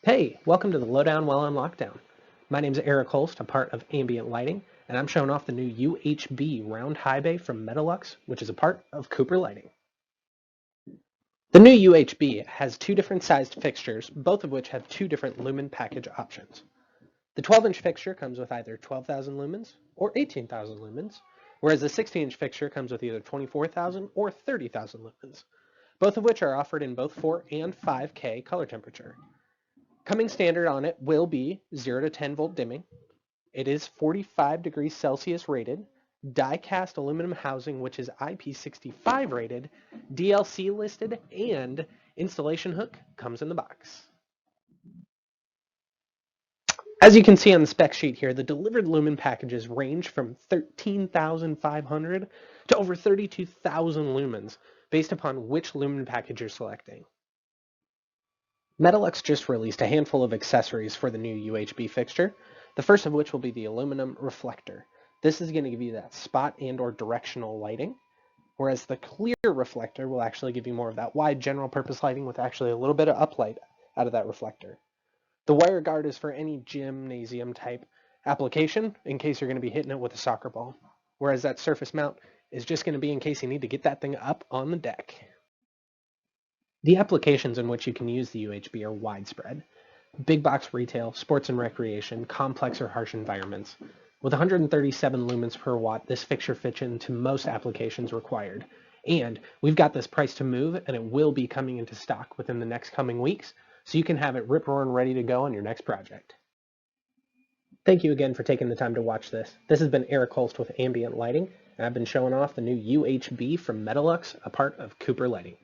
Hey, welcome to the Lowdown While on Lockdown. My name is Eric Holst, a part of Ambient Lighting, and I'm showing off the new UHB round high bay from Metalux, which is a part of Cooper Lighting. The new UHB has two different sized fixtures, both of which have two different lumen package options. The 12-inch fixture comes with either 12,000 lumens or 18,000 lumens, whereas the 16-inch fixture comes with either 24,000 or 30,000 lumens, both of which are offered in both 4 and 5K color temperature. Coming standard on it will be 0 to 10 volt dimming. It is 45 degrees Celsius rated, die-cast aluminum housing which is IP65 rated, DLC listed, and installation hook comes in the box. As you can see on the spec sheet here, the delivered lumen packages range from 13,500 to over 32,000 lumens based upon which lumen package you're selecting. Metalux just released a handful of accessories for the new UHB fixture, the first of which will be the aluminum reflector. This is going to give you that spot and or directional lighting, whereas the clear reflector will actually give you more of that wide general purpose lighting with actually a little bit of uplight out of that reflector. The wire guard is for any gymnasium type application in case you're going to be hitting it with a soccer ball, whereas that surface mount is just going to be in case you need to get that thing up on the deck. The applications in which you can use the UHB are widespread. Big box retail, sports and recreation, complex or harsh environments. With 137 lumens per watt, this fixture fits into most applications required. And we've got this price to move, and it will be coming into stock within the next coming weeks, so you can have it rip-roaring ready to go on your next project. Thank you again for taking the time to watch this. This has been Eric Holst with Ambient Lighting, and I've been showing off the new UHB from Metalux, a part of Cooper Lighting.